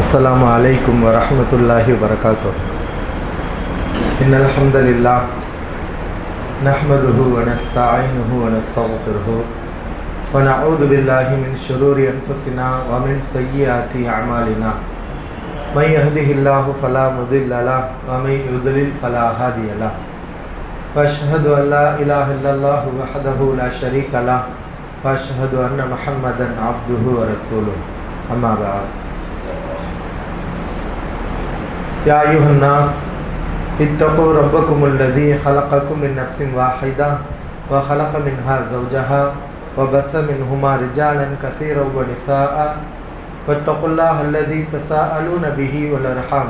अस्सलामु अलैकुम वरहमतुल्लाहि वबरकातुह। इन्नल हम्दलिल्लाह नहमदुहु व नस्तईनुहु व नस्तगफिरुहु व नऊज़ु बिल्लाहि मिन शुरूरि अनफुसिना व मिन सय्यिआति अमालिना। मन यहदिहिल्लाहु फला मुदिल्ल लहु व मन युद्लिल फला हादिय लहु। व अशहदु अन ला इलाहा इल्लल्लाहु वहदहु ला शरीका लहु व अशहदु अन्ना मुहम्मदन अब्दुहु व रसूलुहु। अम्मा बाद। या अय्युहन्नास इत्तक़ू रब्बकुमुल्लज़ी खलक़कुम मिन नफ्सिन वाहिदा व खलक़ मिन्हा ज़ौजहा व बस्स मिन्हुमा रिजालन कसीरन व निसाअ वत्तक़ुल्लाह अल्लज़ी तसाअलून बिही वल अर्हम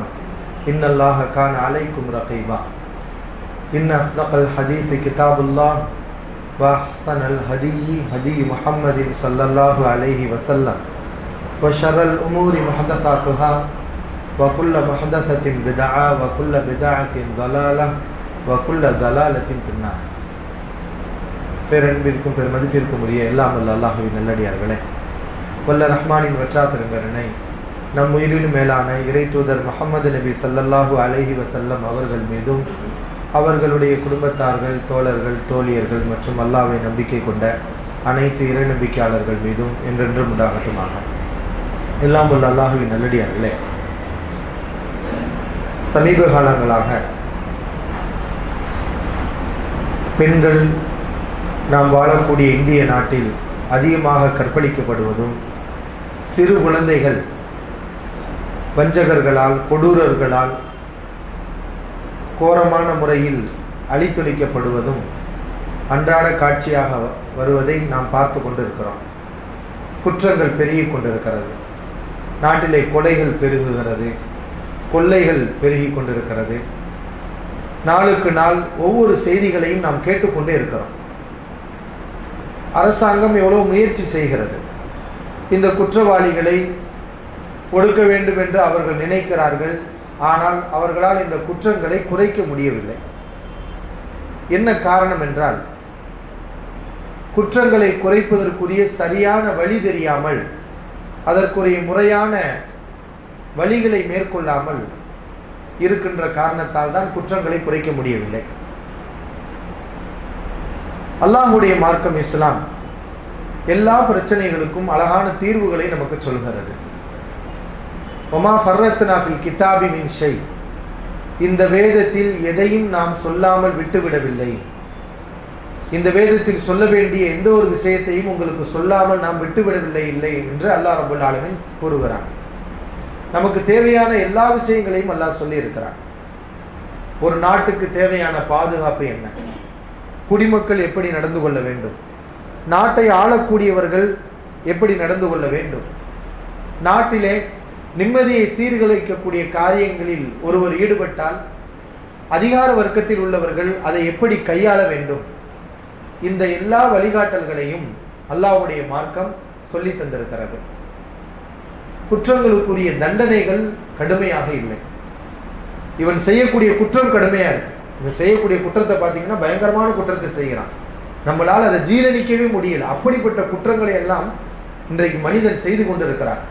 इन्नल्लाह कान अलैकुम रक़ीबा। इन्न अस्दक़ल हदीस किताबुल्लाह व अहसनल हदी हदी मुहम्मदिन सल्लल्लाहु अलैहि वसल्लम व शर्रल उमूरि मुहदसातुहा वकुल्ल मुहदसतिन बिदअ वकुल्ल बिदअतिन ज़लालह वकुल्ल ज़लालतिन फिन्नार। பேரன்பிற்கும் பெருமதிப்பிற்கும் உரிய எல்லாம் வல்ல அல்லாஹ்வின் நல்லடியார்களே, வல்ல ரஹ்மானின் வற்றா பெருங்கருணை நம் உயிரிலும் மேலான இறை தூதர் முஹம்மது நபி ஸல்லல்லாஹு அலைஹி வஸல்லம் அவர்கள் மீதும் அவர்களுடைய குடும்பத்தார்கள், தோழர்கள், தோழியர்கள் மற்றும் அல்லாஹ்வை நம்பிக்கை கொண்ட அனைத்து இறை நம்பிக்கையாளர்கள் மீதும் என்றென்றும் உண்டாகட்டுமாக. எல்லாம் வல்ல அல்லாஹ்வின் நல்லடியார்களே, சமீப காலங்களாக பெண்கள் நாம் வாழக்கூடிய இந்திய நாட்டில் அதிகமாக கற்பழிக்கப்படுவதும், சிறு குழந்தைகள் வஞ்சகர்களால், கொடூரர்களால் கோரமான முறையில் அழித்தொழிக்கப்படுவதும் அன்றாட காட்சியாக வருவதை நாம் பார்த்து கொண்டிருக்கிறோம். குற்றங்கள் பெருகிக் கொண்டிருக்கிறது. நாட்டிலே கொலைகள் பெருகுகிறது, கொள்ளைகள் பெருகி கொண்டிருக்கிறது. நாளுக்கு நாள் ஒவ்வொரு செய்திகளையும் நாம் கேட்டுக்கொண்டே இருக்கிறோம். அரசாங்கம் எவ்வளவு முயற்சி செய்கிறது, இந்த குற்றவாளிகளை ஒடுக்க வேண்டும் என்று அவர்கள் நினைக்கிறார்கள். ஆனால் அவர்களால் இந்த குற்றங்களை குறைக்க முடியவில்லை. என்ன காரணம் என்றால், குற்றங்களை குறைப்பதற்குரிய சரியான வழி தெரியாமல், அதற்குரிய முறையான வழிகளை மேற்கொள்ளாமல் இருக்கின்ற காரணத்தால் தான் குற்றங்களை குறைக்க முடியவில்லை. அல்லாஹ்வுடைய மார்க்கம் இஸ்லாம் எல்லா பிரச்சனைகளுக்கும் அழகான தீர்வுகளை நமக்கு சொல்கிறது. வமா ஃபர்ரத்னா ஃபில் கிதாபி மின் ஷை, இந்த வேதத்தில் எதையும் நாம் சொல்லாமல் விட்டுவிடவில்லை. இந்த வேதத்தில் சொல்ல வேண்டிய எந்த ஒரு விஷயத்தையும் உங்களுக்கு சொல்லாமல் நாம் விட்டுவிடவில்லை இல்லை என்று அல்லாஹ் ரப்பல் ஆலமீன் கூறுகிறான். நமக்கு தேவையான எல்லா விஷயங்களையும் அல்லாஹ் சொல்லி இருக்கிறான். ஒரு நாட்டுக்கு தேவையான பாதுகாப்பு என்ன, குடிமக்கள் எப்படி நடந்து கொள்ள வேண்டும், நாட்டை ஆளக்கூடியவர்கள் எப்படி நடந்து கொள்ள வேண்டும், நாட்டிலே நிம்மதியை சீர்குலைக்கக்கூடிய காரியங்களில் ஒருவர் ஈடுபட்டால் அதிகார வர்க்கத்தில் உள்ளவர்கள் அதை எப்படி கையாள வேண்டும், இந்த எல்லா வழிகாட்டல்களையும் அல்லாஹ்வுடைய மார்க்கம் சொல்லி தந்திருக்கிறது. குற்றங்களுக்குரிய தண்டனைகள் கடுமையாக இல்லை. இவன் செய்யக்கூடிய குற்றம் கடுமையா இருக்கு. இவன் செய்யக்கூடிய குற்றத்தை பார்த்தீங்கன்னா பயங்கரமான குற்றத்தை செய்கிறான். நம்மளால் அதை ஜீரணிக்கவே முடியல. அப்படிப்பட்ட குற்றங்களை எல்லாம் இன்றைக்கு மனிதன் செய்து கொண்டிருக்கிறான்.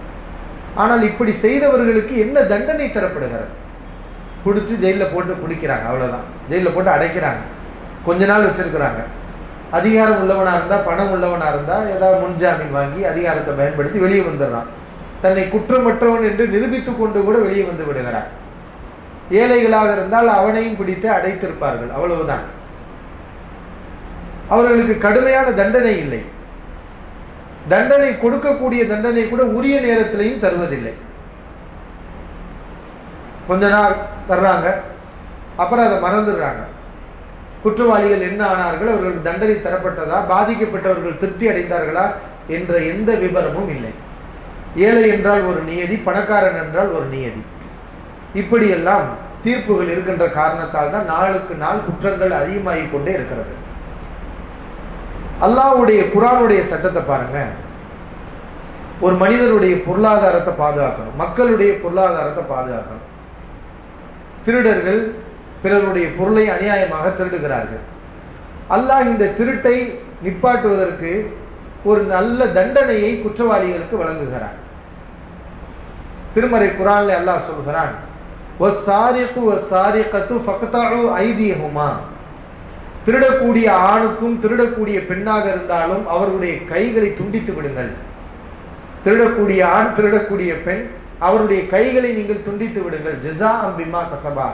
ஆனால் இப்படி செய்தவர்களுக்கு என்ன தண்டனை தரப்படுகிறது? பிடிச்சி ஜெயிலில் போட்டு பிடிக்கிறாங்க, அவ்வளோதான். ஜெயிலில் போட்டு அடைக்கிறாங்க, கொஞ்ச நாள் வச்சிருக்கிறாங்க. அதிகாரம் உள்ளவனாக இருந்தால், பணம் உள்ளவனாக இருந்தால் ஏதாவது முன்ஜாமீன் வாங்கி அதிகாரத்தை பயன்படுத்தி வெளியே வந்துடுறான். தன்னை குற்றமற்றவன் என்று நிரூபித்து கொண்டு கூட வெளியே வந்து விடுகிறான். ஏழைகளாக இருந்தால் அவனையும் பிடித்து அடைத்திருப்பார்கள், அவ்வளவுதான். அவர்களுக்கு கடுமையான தண்டனை இல்லை. தண்டனை கொடுக்கக்கூடிய தண்டனை கூட உரிய நேரத்திலையும் தருவதில்லை. கொஞ்ச நாள் தர்றாங்க, அப்புறம் அதை மறந்துடுறாங்க. குற்றவாளிகள் என்ன ஆனார்கள், அவர்களுக்கு தண்டனை தரப்பட்டதா, பாதிக்கப்பட்டவர்கள் திருப்தி அடைந்தார்களா என்ற எந்த விபரமும் இல்லை. ஏழை என்றால் ஒரு நியதி, பணக்காரன் என்றால் ஒரு நியதி. இப்படியெல்லாம் தீர்ப்புகள் இருக்கின்ற காரணத்தால் தான் நாளுக்கு நாள் குற்றங்கள் அதிகமாகிக் கொண்டே இருக்கிறது. அல்லாஹ்வுடைய குர்ஆனுடைய சட்டத்தை பாருங்க. ஒரு மனிதனுடைய பொருளாதாரத்தை பாதுகாக்கணும், மக்களுடைய பொருளாதாரத்தை பாதுகாக்கணும். திருடர்கள் பிறருடைய பொருளை அநியாயமாக திருடுகிறார்கள். அல்லாஹ் இந்த திருட்டை நிப்பாட்டுவதற்கு ஒரு நல்ல தண்டனையை குற்றவாளிகளுக்கு வழங்குகிறார். திருமறை குர்ஆன்ல அல்லாஹ் சொல்கிறான், வஸ்ஸாரிகு வஸ்ஸாரிகத்து ஃபக்தஉ ஐதியஹுமா, திருடக்கூடிய ஆணுக்கும் திருடக்கூடிய பெண்ணாக இருந்தாலும் அவர்களுடைய கைகளை துண்டித்து விடுங்கள். திருடக்கூடிய ஆண் திருடக்கூடிய பெண் அவருடைய கைகளை நீங்கள் துண்டித்து விடுங்கள். ஜஸாஅம் பிமா கஸபா,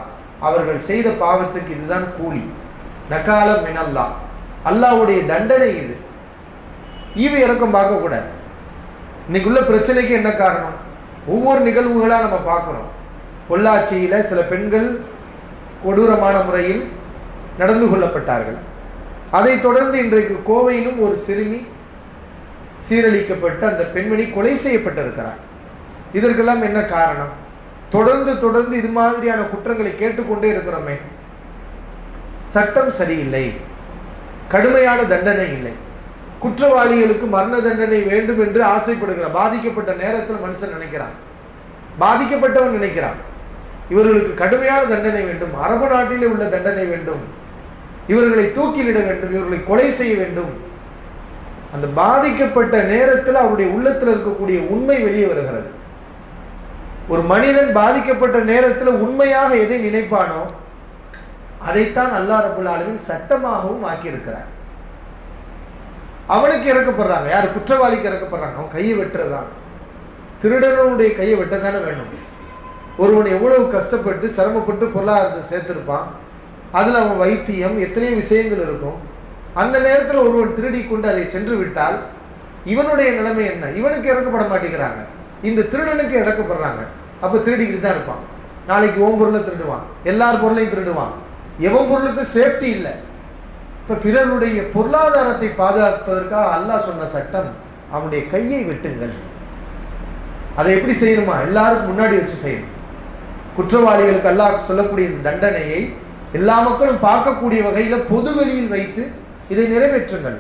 அவர்கள் செய்த பாவத்துக்கு இதுதான் கூலி. நகால மினல்லாஹ், அல்லாஹ்வுடைய தண்டனை இது. ஈவு இறக்கம் பார்க்க கூடாது. இன்னைக்குள்ள பிரச்சனைக்கு என்ன காரணம்? ஒவ்வொரு நிகழ்வுகளா நம்ம பார்க்கிறோம். பொள்ளாச்சியில சில பெண்கள் கொடூரமான முறையில் நடந்து கொள்ளப்பட்டார்கள். அதைத் தொடர்ந்து இன்றைக்கு கோவையிலும் ஒரு சிறுமி சீரழிக்கப்பட்ட அந்த பெண்மணி கொலை செய்யப்பட்டிருக்கிறார். இதற்கெல்லாம் என்ன காரணம்? தொடர்ந்து இது மாதிரியான குற்றங்களை கேட்டுக்கொண்டே இருக்கிறோமே. சட்டம் சரியில்லை, கடுமையான தண்டனை இல்லை. குற்றவாளிகளுக்கு மரண தண்டனை வேண்டும் என்று ஆசைப்படுகிறார். பாதிக்கப்பட்ட நேரத்தில் மனுஷன் நினைக்கிறான், பாதிக்கப்பட்டவன் நினைக்கிறான், இவர்களுக்கு கடுமையான தண்டனை வேண்டும், அரபு நாட்டிலே உள்ள தண்டனை வேண்டும், இவர்களை தூக்கிலிட வேண்டும், இவர்களை கொலை செய்ய வேண்டும். அந்த பாதிக்கப்பட்ட நேரத்தில் அவருடைய உள்ளத்தில் இருக்கக்கூடிய உண்மை வெளியே வருகிறது. ஒரு மனிதன் பாதிக்கப்பட்ட நேரத்தில் உண்மையாக எதை நினைப்பானோ அதைத்தான் அல்லாஹ் ரப்பல் ஆலமீன் சட்டமாகவும் ஆக்கியிருக்கிறார். அவனுக்கு இறக்கப்படுறாங்க. யார்? குற்றவாளிக்கு இறக்கப்படுறாங்க. அவன் கையை வெட்டுறதான். திருடனுடைய கையை வெட்டத்தானே வேணும். ஒருவன் எவ்வளவு கஷ்டப்பட்டு சிரமப்பட்டு பொருளாதாரத்தை சேர்த்திருப்பான், அதில் அவன் வைத்தியம் எத்தனையோ விஷயங்கள் இருக்கும். அந்த நேரத்தில் ஒருவன் திருடி கொண்டு அதை சென்று விட்டால் இவனுடைய நிலைமை என்ன? இவனுக்கு இறக்கப்பட மாட்டேங்கிறாங்க, இந்த திருடனுக்கு இறக்கப்படுறாங்க. அப்போ திருடிக்கிட்டு தான் இருப்பான். நாளைக்கு ஓம் பொருளை திருடுவான், எல்லார் பொருளையும் திருடுவான். எவன் பொருளுக்கு சேஃப்டி இல்லை. இப்போ பிறருடைய பொருளாதாரத்தை பாதுகாப்பதற்காக அல்லாஹ் சொன்ன சட்டம், அவனுடைய கையை வெட்டுங்கள். அதை எப்படி செய்யணுமா? எல்லாருக்கும் முன்னாடி வச்சு செய்யணும். குற்றவாளிகளுக்கு அல்லாஹ் சொல்லக்கூடிய இந்த தண்டனையை எல்லா மக்களும் பார்க்கக்கூடிய வகையில் பொது வெளியில் வைத்து இதை நிறைவேற்றுங்கள்.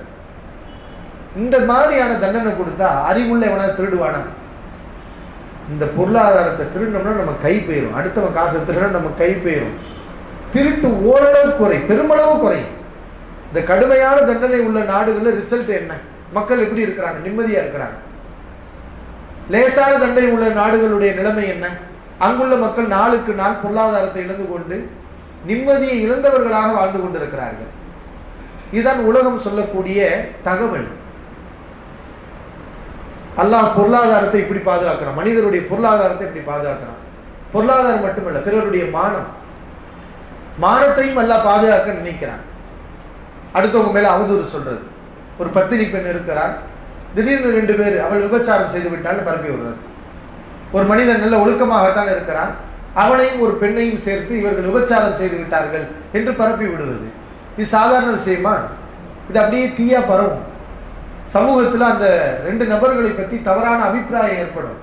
இந்த மாதிரியான தண்டனை கொடுத்தா அறிவுள்ள எவனா திருடுவானா? இந்த பொருளாதாரத்தை திருடணும்னா நம்ம கை போயிடும். அடுத்தவன் காசை திருட நம்ம கை போயிடும். திருட்டு ஓரளவு குறை, பெருமளவு குறையும். இந்த கடுமையான தண்டனை உள்ள நாடுகளில் ரிசல்ட் என்ன? மக்கள் எப்படி இருக்கிறாங்க? நிம்மதியா இருக்கிறாங்க. லேசான தண்டனை உள்ள நாடுகளுடைய நிலைமை என்ன? அங்குள்ள மக்கள் நாளுக்கு நாள் பொருளாதாரத்தை இழந்து கொண்டு நிம்மதியை இழந்தவர்களாக வாழ்ந்து கொண்டிருக்கிறார்கள். இதுதான் உலகம் சொல்லக்கூடிய தகவல். அல்லாஹ் பொருளாதாரத்தை இப்படி பாதுகாக்கிறான், மனிதருடைய பொருளாதாரத்தை இப்படி பாதுகாக்கிறான். பொருளாதாரம் மட்டுமல்ல, பிறருடைய மானத்தையும் அல்லாஹ் பாதுகாக்க நினைக்கிறான். அடுத்தவங்க மேல அவதூறு சொல்றது. ஒரு பத்தினி பெண் இருக்கிறார், திடீர்னு 2 பேர் அவள் விபச்சாரம் செய்து விட்டால் பரப்பி விடுறது. ஒரு மனிதன் நல்ல ஒழுக்கமாகத்தான் இருக்கிறான், அவனையும் ஒரு பெண்ணையும் சேர்த்து இவர்கள் விபச்சாரம் செய்து விட்டார்கள் என்று பரப்பி விடுவது இது சாதாரண விஷயமா? இது அப்படியே தீயா பரவும். சமூகத்தில் அந்த 2 நபர்களை பற்றி தவறான அபிப்பிராயம் ஏற்படும்.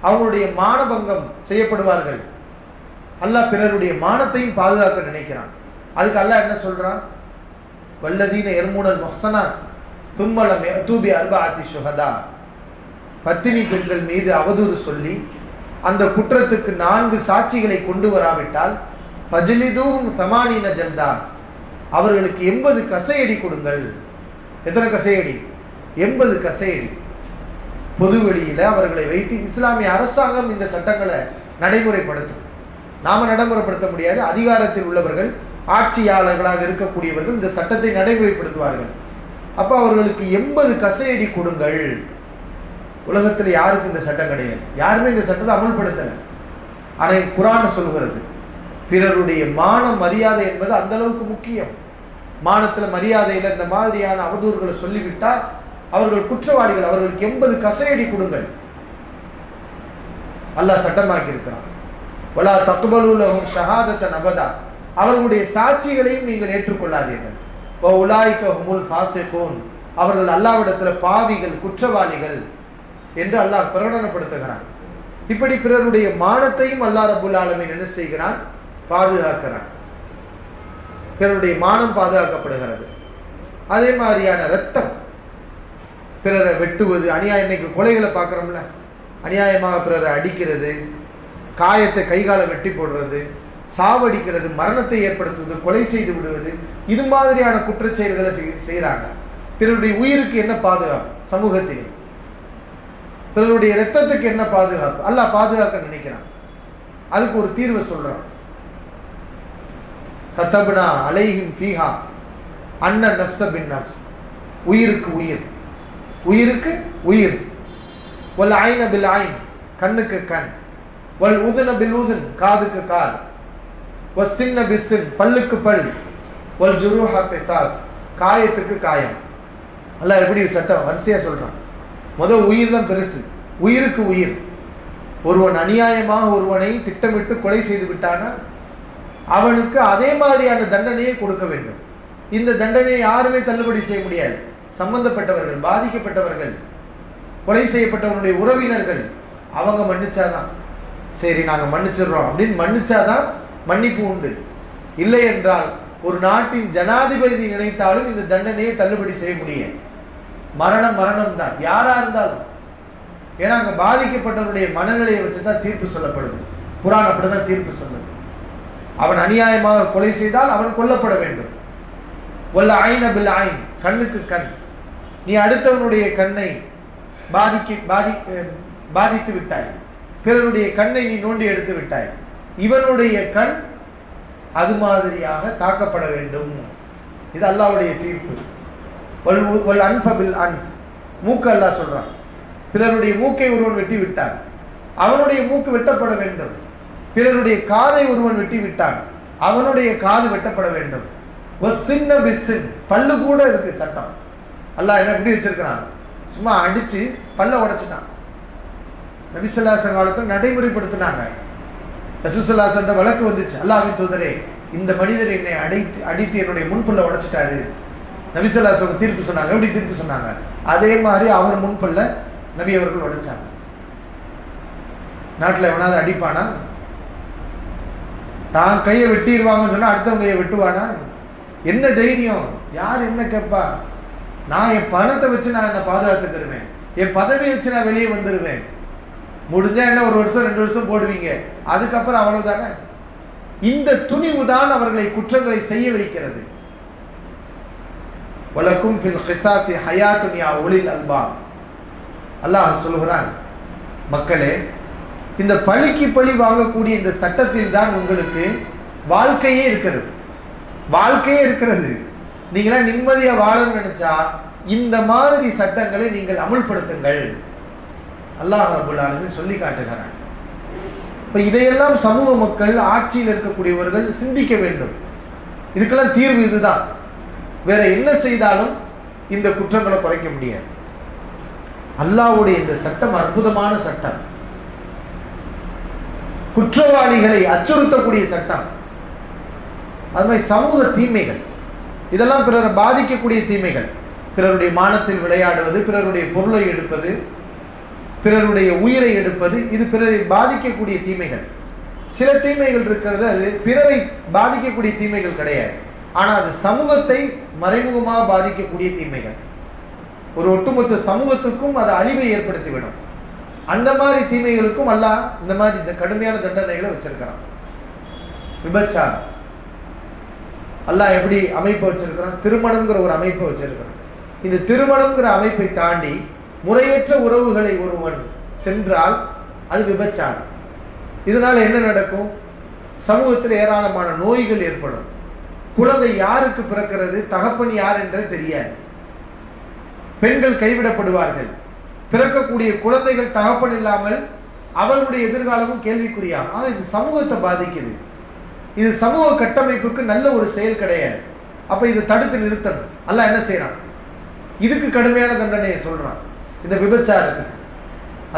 அவங்களுடைய மானபங்கம் செய்யப்படுவார்கள். அல்லாஹ் பிறருடைய மானத்தையும் பாதுகாக்க நினைக்கிறான். அதுக்கு அல்லாஹ் என்ன சொல்றான்? வல்லதீன எர்மூனல் முஹ்சனா தும்மலம் யதூபி அர்பஅத்தி ஷுஹதா. பத்தினி பெண்கள் மீது அவதூறு சொல்லி அந்த குற்றத்துக்கு 4 சாட்சிகளை கொண்டு வராவிட்டால் ஃபஜ்லிதூஹும் 80 ஜல்தா, அவர்களுக்கு 80 கசையடி கொடுங்கள். எத்தனை கசையடி? 80 கசையடி. பொதுவெளியில அவர்களை வைத்து இஸ்லாமிய அரசாங்கம் இந்த சட்டங்களை நடைமுறைப்படுத்தும். நாம நடைமுறைப்படுத்த முடியாது. அதிகாரத்தில் உள்ளவர்கள், ஆட்சியாளர்களாக இருக்கக்கூடியவர்கள் இந்த சட்டத்தை நடைமுறைப்படுத்துவார்கள். அப்ப அவர்களுக்கு 80 கசையடி கொடுங்கள். உலகத்தில் யாருக்கு இந்த சட்டம் கிடையாது, யாருமே இந்த சட்டத்தை அமல்படுத்தல. ஆனால் குர்ஆன் சொல்கிறது, பிறருடைய மான மரியாதை என்பது அந்த அளவுக்கு முக்கியம். மானத்துல மரியாதையில் இந்த மாதிரியான அவதூறுகளை சொல்லிவிட்டால் அவர்கள் குற்றவாளிகள். அவர்களுக்கு 80 கசையடி கொடுங்கள். அல்லாஹ் சட்டமாக்கி இருக்கிறான். வலா தக்பலு லஹும் ஷஹாதத்தன் அபதா, அவர்களுடைய சாட்சிகளையும் நீங்கள் ஏற்றுக்கொள்ளாதீர்கள். வ உலாயிக ஹுமுல் ஃபாஸிகூன், அவர்கள் அல்லாஹ்விடத்தில் பாவிகள், குற்றவாளிகள் என்று அல்லாஹ் பிரகடனப்படுத்துகிறான். இப்படி பிறருடைய மானத்தையும் அல்லாஹ் ரப்புல் ஆலமீன் என்ன செய்கிறான்? பாதுகாக்கிறான். பிறருடைய மானம் பாதுகாக்கப்படுகிறது. அதே மாதிரியான ரத்தம், பிறரை வெட்டுவது, அநியாயம். இன்னைக்கு கொலைகளை பார்க்குறோம்ல, அநியாயமாக பிறரை அடிக்கிறது, காயத்தை கைகால வெட்டி போடுறது, சாவடிக்கிறது, மரணத்தை ஏற்படுத்துவது, கொலை செய்து விடுவது, இது மாதிரியான குற்றச்செயல்களை செய்கிறாங்க. பிறருடைய உயிருக்கு என்ன பாதுகாப்பு? சமூகத்திலே பிறருடைய ரத்தத்துக்கு என்ன பாதுகாப்பு? அல்லாஹ் பாதுகாக்க நினைக்கிறான். அதுக்கு ஒரு தீர்வு சொல்றான். கதப்னா அலைஹிம் ஃபீஹா அன்ன நஃப்ஸ பின் நஃப்ஸ், உயிருக்கு உயிர், உயிருக்கு உயிர். வல் ஐன பில் ஐன், கண்ணுக்கு கண். வல் உதுன பில் உதுன், காதுக்கு காது. வஸ் சின்ன பிஸ்ஸின், பல்லுக்கு பல். வல் ஜுரூஹ கிஸாஸ், காயத்துக்கு காயம். அல்லாஹ் எப்படி சட்டம் வரிசையா சொல்றான். முதல் உயிர் தான் பெருசு, உயிருக்கு உயிர். ஒருவன் அநியாயமாக ஒருவனை திட்டமிட்டு கொலை செய்து விட்டானா அவனுக்கு அதே மாதிரியான தண்டனையை கொடுக்க வேண்டும். இந்த தண்டனையை யாருமே தள்ளுபடி செய்ய முடியாது. சம்பந்தப்பட்டவர்கள், பாதிக்கப்பட்டவர்கள், கொலை செய்யப்பட்டவனுடைய உறவினர்கள் அவங்க மன்னிச்சாதான், சரி நாங்கள் மன்னிச்சிடுறோம் அப்படின்னு மன்னிச்சாதான் மன்னிப்பு உண்டு. இல்லை என்றால் ஒரு நாட்டின் ஜனாதிபதி நினைத்தாலும் இந்த தண்டனையை தள்ளுபடி செய்ய முடியாது. மரணம் மரணம் தான், யாரா இருந்தாலும். ஏன்னா அங்க பாதிக்கப்பட்டவனுடைய மனநிலையை வச்சுதான் தீர்ப்பு சொல்லப்படுது. குர்ஆன் அப்படிதான் தீர்ப்பு சொல்லுது. அவன் அநியாயமாக கொலை செய்தால் அவன் கொல்லப்பட வேண்டும். வல்ல ஐன பில் ஐன், கண்ணுக்கு கண். நீ அடுத்தவனுடைய கண்ணை பாதித்து விட்டாய், பிறருடைய கண்ணை நீ நோண்டி எடுத்து விட்டாய், இவனுடைய கண் அது மாதிரியாக தாக்கப்பட வேண்டும். இது அல்லாஹ்வுடைய தீர்ப்பு. வல் அன்ஃப பில் அன்ஃப், மூக்கு அல்லாஹ் சொல்றான். பிறருடைய மூக்கை ஒருவன் வெட்டி விட்டான், அவனுடைய மூக்கு வெட்டப்பட வேண்டும். பிறருடைய காதை ஒருவன் வெட்டி விட்டான், அவனுடைய காது வெட்டப்பட வேண்டும். சின்ன பிஸ்ஸின், பல்லு கூட இருக்கு சட்டம். அல்லாஹ் என்ன எப்படி வச்சிருக்கிறான், சும்மா அடிச்சு பல்ல உடைச்சிட்டான். நபி ஸல்லல்லாஹு அலைஹி வஸல்லம் காலத்தில் நடைமுறைப்படுத்தினாங்க. ரசூலுல்லாஹி என்ற வழக்கு வந்துச்சு. அல்லாஹ்வின் தூதரே, இந்த மனிதர் என்னை அடித்து என்னுடைய முன்பல்ல உடைச்சிட்டாரு. நபி ஸல்லல்லாஹு அலைஹி வஸல்லம் தீர்ப்பு சொன்னாங்க. எப்படி தீர்ப்பு சொன்னாங்க? அதே மாதிரி அவர் முன்பல்ல நபி அவர்கள் உடைச்சாங்க. நாட்டில் எவனாவது அடிப்பானா? தான் கையை வெட்டிடுவாங்கன்னு சொன்னா அடுத்தவங்க கையை வெட்டுவானா? என்ன தைரியம்? யார் என்ன கேட்பா? நான் என் பணத்தை வச்சு நான் என்ன பாதுகாத்துக்கிருவேன், என் பதவியை வச்சு நான் வெளியே வந்துடுவேன். முடிஞ்சா என்ன, 1 வருஷம் 2 வருஷம் போடுவீங்க, அதுக்கப்புறம் அவ்வளவுதானே. இந்த துணிவு தான் அவர்களை குற்றங்களை செய்ய வைக்கிறது. வலக்கும் ஃபில் கிஸாஸி ஹயாத்துன் யா உலில் அல்பாப். அல்லாஹ் சொல்கிறான், மக்களே, இந்த பழிக்கு பழி வாங்கக்கூடிய இந்த சட்டத்தில் தான் உங்களுக்கு வாழ்க்கையே இருக்கிறது. வாழ்க்கையே இருக்கிறது. நீங்களா நிம்மதியா வாழணும்னு நினைச்சா இந்த மாதிரி சட்டங்களை நீங்கள் அமுல்படுத்துங்கள். அல்லாஹ் ரப்பல் ஆலமீன் சொல்லி காட்டுகிறான். இப்ப இதையெல்லாம் சமூக மக்கள், ஆட்சியில் இருக்கக்கூடியவர்கள் சிந்திக்க வேண்டும். இதுக்கெல்லாம் தீர்வு இதுதான். வேற என்ன செய்தாலும் இந்த குற்றங்களை குறைக்க முடியாது. அல்லாஹ்வுடைய இந்த சட்டம் அற்புதமான சட்டம், குற்றவாளிகளை அச்சுறுத்தக்கூடிய சட்டம். அது மாதிரி சமூக தீமைகள், இதெல்லாம் பிறரை பாதிக்கக்கூடிய தீமைகள். பிறருடைய மானத்தில் விளையாடுவது, பிறருடைய பொருளை எடுப்பது, பிறருடைய உயிரை எடுப்பது, இது பிறரை பாதிக்கக்கூடிய தீமைகள். சில தீமைகள் இருக்கிறது, அது பிறரை பாதிக்கக்கூடிய தீமைகள் கிடையாது, ஆனால் அது சமூகத்தை மறைமுகமாக பாதிக்கக்கூடிய தீமைகள். ஒரு ஒட்டுமொத்த சமூகத்துக்கும் அது அழிவை ஏற்படுத்திவிடும். அந்த மாதிரி தீமைகளுக்கும் அல்லாஹ் இந்த மாதிரி இந்த கடுமையான தண்டனைகளை வச்சிருக்கிறான். விபச்சாரம் அல்லாஹ் எப்படி அமைப்பை வச்சிருக்கிறான்? திருமணம்ங்கிற ஒரு அமைப்பை வச்சிருக்கிறான். இந்த திருமணம்ங்கிற அமைப்பை தாண்டி முறையற்ற உறவுகளை ஒருவன் சென்றால் அது விபச்சாரம். இதனால என்ன நடக்கும்? சமூகத்தில் ஏராளமான நோய்கள் ஏற்படும். குழந்தை யாருக்கு பிறக்கிறது, தகப்பன் யார் என்றே தெரியாது. பெண்கள் கைவிடப்படுவார்கள். பிறக்கக்கூடிய குழந்தைகள் தகப்பன் இல்லாமல் அவர்களுடைய எதிர்காலமும் கேள்விக்குறியாகும். ஆனால் இது சமூகத்தை பாதிக்குது. இது சமூக கட்டமைப்புக்கு நல்ல ஒரு செயல் கிடையாது. அப்ப இதை தடுத்து நிறுத்தணும். அல்லாஹ் என்ன செய்யறான்? இதுக்கு கடுமையான தண்டனையை சொல்றான். இந்த விபச்சாரத்துக்கு,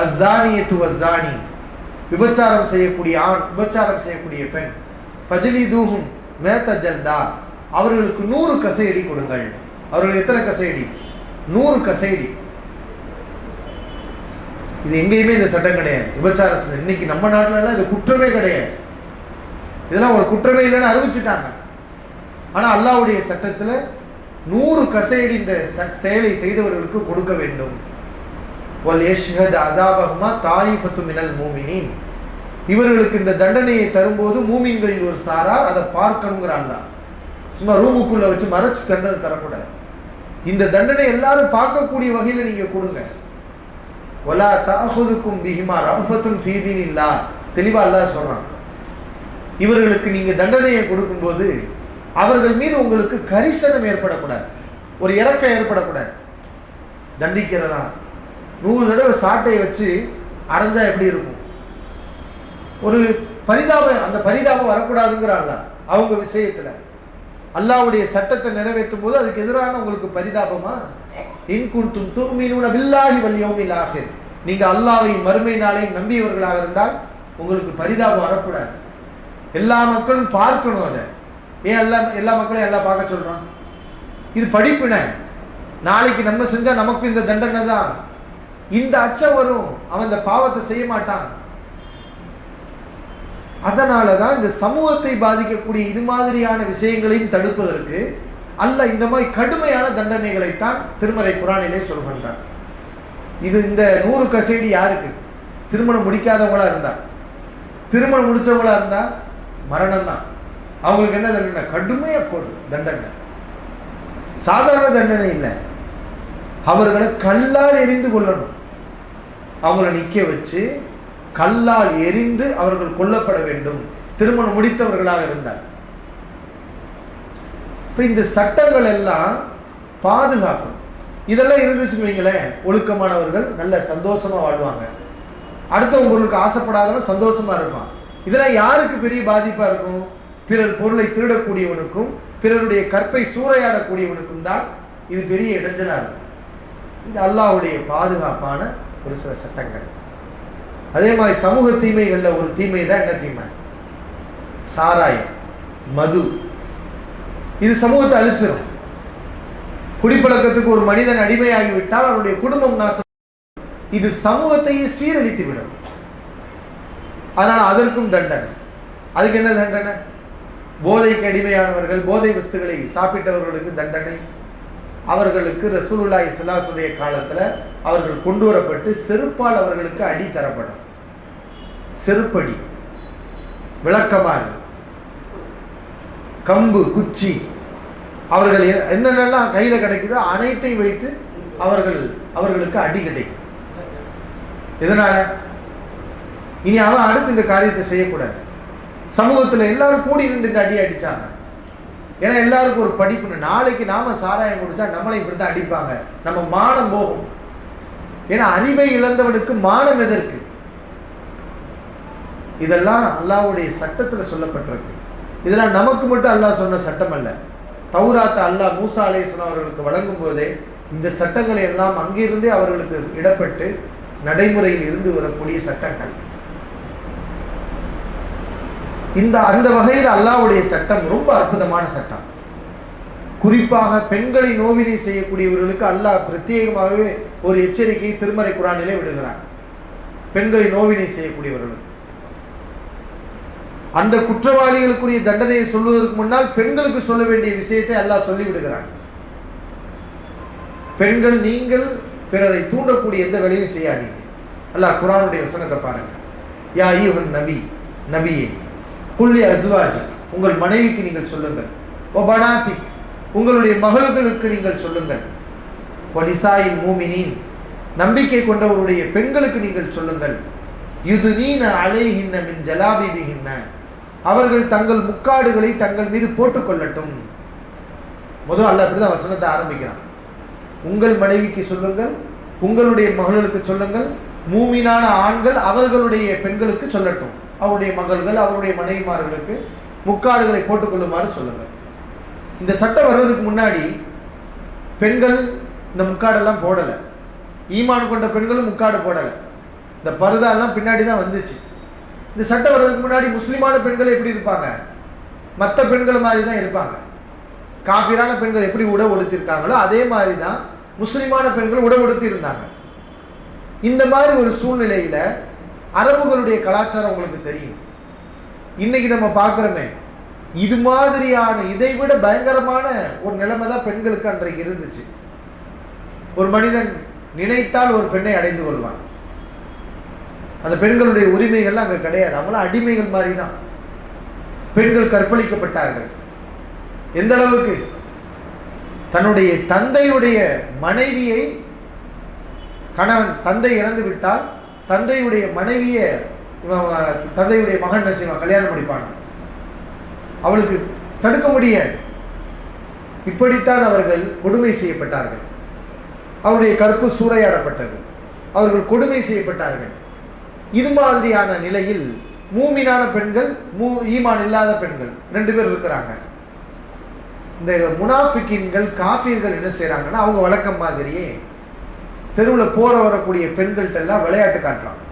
அஸ்ஸானியத்து வஸ்ஸானி, விபச்சாரம் செய்யக்கூடிய ஆண், விபச்சாரம் செய்யக்கூடிய பெண், ஃபஜ்லிதூஹும் மேத ஜல்தா, அவர்களுக்கு 100 கசையடி கொடுங்கள். அவர்களுக்கு எத்தனை கசையடி? 100 கசையடி. இது எங்கேயுமே இந்த சட்டம் கிடையாது. விபச்சாரம் இன்னைக்கு நம்ம நாட்டில இது குற்றமே கிடையாது. இதெல்லாம் ஒரு குற்றமே இல்லைன்னு அறிவிச்சுட்டாங்க. ஆனா அல்லாஹ்வுடைய சட்டத்துல 100 கசையடி இந்த செயலை செய்தவர்களுக்கு கொடுக்க வேண்டும். வல் யஷ்ஹத் அதாபஹுமா தாயிஃபத்து மினல் மூமினீன், இவர்களுக்கு இந்த தண்டனையை தரும்போது மூமின்களில் ஒரு சாரார் அதை பார்க்கணுங்கிறாங்க. சும்மா ரூமுக்குள்ள வச்சு மறைச்சு தண்டனை தரக்கூடாது. இந்த தண்டனை எல்லாரும் பார்க்கக்கூடிய வகையில் நீங்க கொடுங்க. வலா தஅஹுதுக்கும் பிஹிமா ரஃபத்துன் ஃபீ தீனில்லாஹ். தெளிவா அல்லாஹ் சொல்றான், இவர்களுக்கு நீங்க தண்டனையை கொடுக்கும்போது அவர்கள் மீது உங்களுக்கு கரிசனம் ஏற்படக்கூடாது, ஒரு இறக்கம் ஏற்படக்கூடாது. தண்டிக்கிறதா 100 தடவை சாட்டையை வச்சு அரைஞ்சா எப்படி இருக்கும்? ஒரு பரிதாபம், அந்த பரிதாபம் வரக்கூடாதுங்கிறாங்க அவங்க விஷயத்துல. அல்லாஹ்வுடைய சட்டத்தை நிறைவேற்றும் போது அதுக்கு எதிரான உங்களுக்கு பரிதாபமா? இன் குன்தும் துமினூன பில்லாஹி வல் யௌமில் ஆகிர், நீங்க அல்லாஹ்வை மறுமை நாளை நம்பியவர்களாக இருந்தால் உங்களுக்கு பரிதாபம் வரக்கூடாது. எல்லா மக்களும் பார்க்கணும். அதை ஏன் எல்லா மக்களையும் எல்லாம் பார்க்க சொல்றான்? இது படிப்பினை. நாளைக்கு நம்ம செஞ்சா நமக்கு இந்த தண்டனை தான், இந்த அச்சம் வரும், அவன் இந்த பாவத்தை செய்ய மாட்டான். அதனாலதான் இந்த சமூகத்தை பாதிக்கக்கூடிய இது மாதிரியான விஷயங்களையும் தடுப்பதற்கு அல்லாஹ் இந்த மாதிரி கடுமையான தண்டனைகளைத்தான் திருமறை குர்ஆனிலே சொல்கின்றான். இது இந்த 100 கசேடி யாருக்கு? திருமணம் முடிக்காதவங்களா இருந்தா, திருமணம் முடிச்சவங்களா இருந்தா மரணம் தான். அவங்களுக்கு என்ன தண்டனை? கடுமையா தண்டனை, சாதாரண தண்டனை இல்லை. அவர்களை கல்லால் எரிந்து கொள்ளணும். அவங்களை நிக்க வச்சு கல்லால் எரிந்து அவர்கள் கொல்லப்பட வேண்டும், திருமணம் முடித்தவர்களாக இருந்தார். இப்ப இந்த சட்டங்கள் எல்லாம் பாதுகாப்பு, இதெல்லாம் இருந்துச்சுன்னு வைங்களேன், ஒழுக்கமானவர்கள் நல்ல சந்தோஷமா வாழ்வாங்க. அடுத்தவங்களுக்கு ஆசைப்படாதவன் சந்தோஷமா இருப்பான். இதெல்லாம் யாருக்கு பெரிய பாதிப்பா இருக்கும்? பிறர் பொருளை திருடக்கூடியவனுக்கும் பிறருடைய கற்பை சூறையாடக்கூடியவனுக்கும் தான் இது பெரிய இடைஞ்சலா இருக்கும். இந்த அல்லாஹ்வுடைய பாதுகாப்பான ஒரு சில சட்டங்கள். அதே மாதிரி சமூக தீமைகள்ல ஒரு தீமை தான் என்ன தீமை? சாராயம், மது. இது சமூகத்தை அழிச்சிடும். குடிப்பழக்கத்துக்கு ஒரு மனிதன் அடிமையாகிவிட்டால் அவருடைய குடும்பம் நாசம், இது சமூகத்தையே சீரழித்து விடும். அதனால அதற்கும் தண்டனை. அதுக்கு என்ன தண்டனை? போதைக்கு அடிமையானவர்கள், போதை வஸ்துகளை சாப்பிட்டவர்களுக்கு தண்டனை. அவர்களுக்கு ரசூலுல்லாஹி ஸல்லல்லாஹு அலைஹி வஸல்லம் காலத்துல அவர்கள் கொண்டு வரப்பட்டு செருப்பால் அவர்களுக்கு அடி தரப்படும். செருப்படி, விளக்கமாக, கம்பு, குச்சி, அவர்கள் என்னென்னலாம் கையில கிடைக்குதோ அனைத்தையும் வைத்து அவர்களுக்கு அடி கிடைக்கும். இதனால இனி அவன் அடுத்து இந்த காரியத்தை செய்யக்கூடாது. சமூகத்துல எல்லாரும் கூடி நின்று இந்த அடி அடிச்சாங்க. ஏன்னா எல்லாருக்கும் ஒரு படிப்பு, நாளைக்கு நாம சாராயம் குடிச்சா நம்மளை இப்படித்தான் அடிப்பாங்க, நம்ம மானம் போகும். ஏன்னா அறிவை இழந்தவனுக்கு மானம் எதற்கு? இதெல்லாம் அல்லாஹ்வுடைய சட்டத்துல சொல்லப்பட்டிருக்கு. இதெல்லாம் நமக்கு மட்டும் அல்லாஹ் சொன்ன சட்டம் அல்ல. தௌராத்தை அல்லாஹ் மூசா அலைஹிஸ்ஸலாம் அவர்களுக்கு வழங்கும் போதே இந்த சட்டங்களை எல்லாம் அங்கிருந்தே அவர்களுக்கு இடப்பட்டு நடைமுறையில் இருந்து வரக்கூடிய சட்டங்கள். அந்த வகையில் அல்லாஹ்வுடைய சட்டம் ரொம்ப அற்புதமான சட்டம். குறிப்பாக பெண்களை நோவினை செய்யக்கூடியவர்களுக்கு அல்லாஹ் பிரத்யேகமாகவே ஒரு எச்சரிக்கையை திருமறை குர்ஆனிலே விடுகிறான். பெண்களை நோவினை செய்யக்கூடியவர்களுக்கு அந்த குற்றவாளிகளுக்குரிய தண்டனையை சொல்வதற்கு முன்னால் பெண்களுக்கு சொல்ல வேண்டிய விஷயத்தை அல்லாஹ் சொல்லி விடுகிறான். பெண்கள், நீங்கள் பிறரை தூண்டக்கூடிய எந்த வேலையும் செய்யாதீங்க. அல்லாஹ் குர்ஆனுடைய வசனத்தை பாருங்க. யா அய்யுஹன் நபி, நபியே, குல்லி அஸ்வாஜி, உங்கள் மனைவிக்கு நீங்கள் சொல்லுங்கள். வபனாதி, உங்களுடைய மகளுக்கு நீங்கள் சொல்லுங்கள். வனிசாயில் மூமினீன், நம்பிக்கை கொண்டவருடைய பெண்களுக்கு நீங்கள் சொல்லுங்கள். யுதுனீன அலைஹின்ன மின் ஜலாபிபிஹின்ன, அவர்கள் தங்கள் முக்காடுகளை தங்கள் மீது போட்டுக் கொள்ளட்டும். முதல் அல்லாஹ் அப்படிதான் வசனத்தை ஆரம்பிக்கிறான். உங்கள் மனைவிக்கு சொல்லுங்கள், உங்களுடைய மகளுக்கு சொல்லுங்கள். மூமினான ஆண்கள் அவர்களுடைய பெண்களுக்கு சொல்லட்டும், அவருடைய மகள்கள் அவருடைய மனைவிமார்களுக்கு முக்காடுகளை போட்டுக்கொள்ளுமாறு சொல்லுங்கள். இந்த சட்டம் வர்றதுக்கு முன்னாடி பெண்கள் இந்த முக்காடெல்லாம் போடலை. ஈமான் கொண்ட பெண்களும் முக்காடு போடலை. இந்த பர்தாலாம் பின்னாடி தான் வந்துச்சு. இந்த சட்டம் வர்றதுக்கு முன்னாடி முஸ்லிமான பெண்கள் எப்படி இருப்பாங்க? மற்ற பெண்கள் மாதிரி தான் இருப்பாங்க. காபிரான பெண்கள் எப்படி உடை உடுத்திருக்காங்களோ அதே மாதிரி தான் முஸ்லிமான பெண்கள் உடை உடுத்தி இருந்தாங்க. இந்த மாதிரி ஒரு சூழ்நிலையில அரபுகளுடைய கலாச்சாரம் உங்களுக்கு தெரியும். இன்னைக்கு நம்ம பார்க்கிறோமே, இது மாதிரியான இதை விட பயங்கரமான ஒரு நிலைமை தான் பெண்களுக்கு அன்றைக்கு இருந்துச்சு. ஒரு மனிதன் நினைத்தால் ஒரு பெண்ணை அடைந்து கொள்வான். அந்த பெண்களுடைய உரிமைகள்லாம் அங்க கிடையாது. அவங்களாம் அடிமைகள் மாதிரி தான். பெண்கள் கற்பழிக்கப்பட்டார்கள். எந்த அளவுக்கு? தன்னுடைய தந்தையுடைய மனைவியை கணவன் தந்தை இறந்து விட்டால் தந்தையுடைய மனைவியை தந்தையுடைய மகன் என்ன செய்வான்? கல்யாணம் முடிப்பான். அவளுக்கு தடுக்க முடியாது. இப்படித்தான் அவர்கள் கொடுமை செய்யப்பட்டார்கள். அவருடைய கற்பு சூறையாடப்பட்டது. அவர்கள் கொடுமை செய்யப்பட்டார்கள். இது மாதிரியான நிலையில் மூமினான பெண்கள், ஈமான் இல்லாத பெண்கள் 2 பேர் இருக்கிறாங்க. இந்த முனாஃபிக்கின்கள், காஃபிர்கள் என்ன செய்யறாங்கன்னா, அவங்க வழக்கம் மாதிரியே தெருவில் போற வரக்கூடிய பெண்கள்கிட்ட எல்லாம் விளையாட்டு காட்டுறாங்க.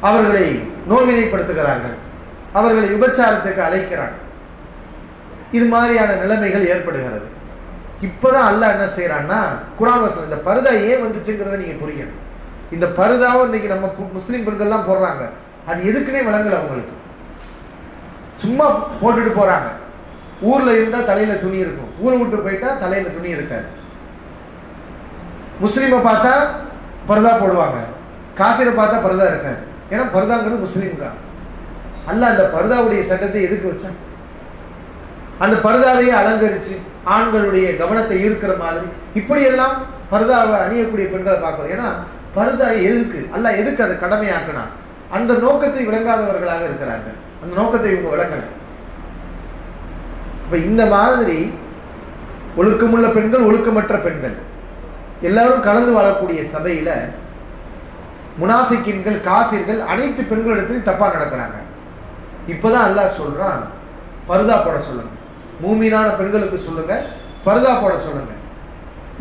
அவர்களை நோவினைப்படுத்துகிறார்கள், அவர்களை விபச்சாரத்துக்கு அழைக்கிறாங்க. இது மாதிரியான நிலைமைகள் ஏற்படுகிறது. இப்பதான் அல்லாஹ் என்ன செய்யறான்னா, குர்ஆன் வசனம், இந்த பர்தா ஏன் வந்துச்சுங்கிறத நீங்க புரியணும். இந்த பர்தாவை இன்னைக்கு நம்ம முஸ்லீம் பெண்கள்லாம் போடுறாங்க, அது எதுக்குன்னே விளங்கல அவங்களுக்கு. சும்மா போட்டுட்டு போறாங்க. ஊர்ல இருந்தா தலையில துணி இருக்கும், ஊரை விட்டு போயிட்டா தலையில துணி இருக்காது. முஸ்லீமை பார்த்தா பர்தா போடுவாங்க, காஃபிரை பார்த்தா பர்தா இருக்காது. ஏன்னா பர்தாங்கிறது முஸ்லீம்கா. அல்லாஹ் அந்த பர்தாவுடைய சட்டத்தை எதுக்கு வச்சான்? அந்த பர்தாவையே அலங்கரிச்சு ஆண்களுடைய கவனத்தை ஈர்க்கிற மாதிரி இப்படியெல்லாம் பர்தாவை அணியக்கூடிய பெண்களை பார்க்கிறோம். ஏன்னா பர்தா எதுக்கு அல்லாஹ் எதுக்கு அதை கடமையாக்கினா? அந்த நோக்கத்தை விளங்காதவர்களாக இருக்கிறார்கள். அந்த நோக்கத்தை இவங்க விளங்கல. இப்ப இந்த மாதிரி ஒழுக்கமுள்ள பெண்கள், ஒழுக்கமற்ற பெண்கள் எல்லாரும் கலந்து வாழக்கூடிய சபையில முனாஃபிக்கின்கள், காஃபிர்கள் அனைத்து பெண்களிடத்திலும் தப்பா நடக்கிறாங்க. இப்பதான் அல்லாஹ் சொல்றான், பர்தா போட சொல்லுங்க, மூமினான பெண்களுக்கு சொல்லுங்க, பர்தா போட சொல்லுங்க.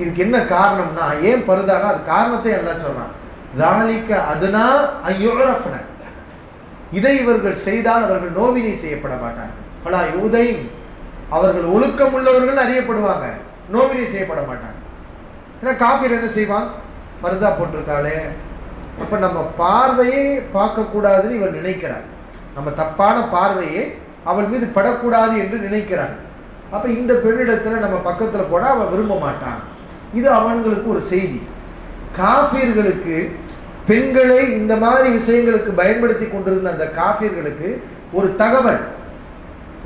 இதுக்கு என்ன காரணம்னா, ஏன் பர்தானா அது காரணத்தை அல்லாஹ் சொல்றான். ذَلِكَ أَدْنَى أَنْ يُعْرَفْنَ, இதை இவர்கள் செய்தால் அவர்கள் நோவினை செய்யப்பட மாட்டார்கள். ஃபலா யூதைன், அவர்கள் ஒழுக்கம் உள்ளவர்கள் அறியப்படுவாங்க, நோவினை செய்யப்பட மாட்டாங்க. ஏன்னா காஃபிர் என்ன செய்வான்? பர்தா போட்டிருக்காளே, அப்ப நம்ம பார்வையே பார்க்கக்கூடாதுன்னு இவர் நினைக்கிறார். நம்ம தப்பான பார்வையே அவள் மீது படக்கூடாது என்று நினைக்கிறான். அப்ப இந்த பெண்ணிடத்துல நம்ம பக்கத்துல போட அவன் விரும்ப மாட்டான். இது அவங்களுக்கு ஒரு செய்தி. காஃபிர்களுக்கு, பெண்களை இந்த மாதிரி விஷயங்களுக்கு பயன்படுத்தி கொண்டிருந்த அந்த காஃபிர்களுக்கு ஒரு தகவல்,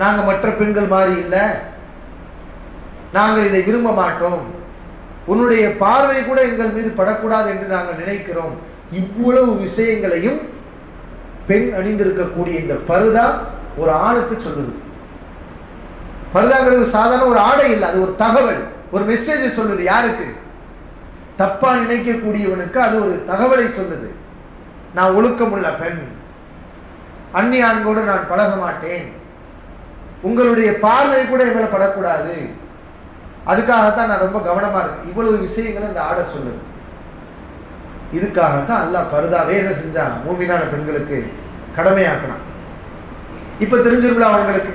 நாங்க மற்ற பெண்கள் மாதிரி இல்லை, நாங்கள் இதை விரும்ப மாட்டோம், உன்னுடைய பார்வை கூட எங்கள் மீது படக்கூடாது என்று நாங்கள் நினைக்கிறோம். இவ்வளவு விஷயங்களையும் பெண் அணிந்திருக்கக்கூடிய இந்த பர்தா ஒரு ஆணுக்கு சொல்லுது. பர்தாங்கிறது சாதாரண ஒரு ஆடை இல்லை, அது ஒரு தகவல், ஒரு மெசேஜ் சொல்லுது. யாருக்கு? தப்பா நினைக்கக்கூடியவனுக்கு அது ஒரு தகவலை சொல்லுது. நான் ஒழுக்கமுள்ள பெண், அந்நிய ஆண்களோடு நான் பழக மாட்டேன், உங்களுடைய பார்வை கூட எங்களை படக்கூடாது, அதுக்காகத்தான் நான் ரொம்ப கவனமா இருக்கேன். இவ்வளவு விஷயங்களை இந்த ஆடை சொல்லுது. இதுக்காகத்தான் அல்லாஹ் பர்தாவே என்ன செஞ்சான்? மூமினான பெண்களுக்கு கடமையாக்கினான். இப்ப தெரிஞ்சிருக்கலாம் அவங்களுக்கு,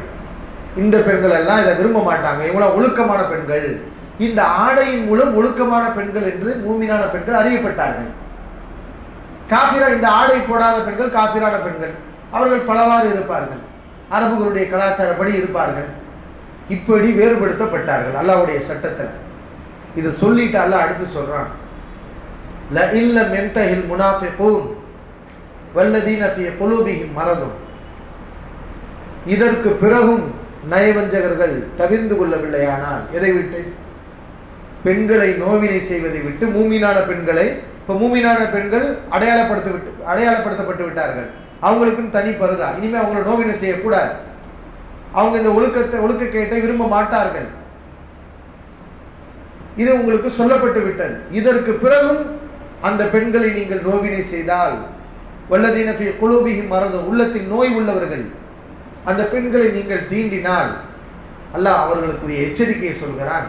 இந்த பெண்கள் எல்லாம் இதை விரும்ப மாட்டாங்க, இவ்வளவு ஒழுக்கமான பெண்கள், இந்த ஆடையின் மூலம் ஒழுக்கமான பெண்கள் என்று மூமினான பெண்கள் அறியப்பட்டார்கள். காஃபிரா, இந்த ஆடை போடாத பெண்கள் காஃபிரான பெண்கள், அவர்கள் பலவாறு இருப்பார்கள், அரபுகளுடைய கலாச்சாரப்படி இருப்பார்கள். இப்படி வேறுபடுத்தப்பட்டார்கள் அல்லாஹ்வுடைய சட்டத்தில். இது சொல்லிட்டு அல்லாஹ் அடுத்து சொல்றான், لَإِنْ لَمْ يَنْتَهِ الْمُنَافِقُونَ وَالَّذِينَ فِي قُلُوبِهِمْ مَرَضٌ, இதற்கு பிறகும் நயவஞ்சகர்கள் தவிர்ந்து கொள்ளவில்லையானால், எதை விட்டு? பெண்களை நோவினை செய்வதை விட்டு. மூமினான பெண்களை, இப்ப மூமினான பெண்கள் அடையாளப்படுத்தப்பட்டு விட்டார்கள், அவங்களுக்கும் தனி பர்தா, இனிமே அவங்களை நோவினை செய்யக்கூடாது, அவங்க இந்த ஒழுக்கக்கேட்டை விரும்ப மாட்டார்கள், இது உங்களுக்கு சொல்லப்பட்டு விட்டது. இதற்கு பிறகும் அந்த பெண்களை நீங்கள் நோவினை செய்தால், வல்லதீன ஃபீ குலூபிஹிம் மரது, உள்ளத்தில் நோய் உள்ளவர்கள், அந்த பெண்களை நீங்கள் தீண்டினால் அல்லாஹ் அவர்களுக்குரிய எச்சரிக்கையை சொல்கிறான்.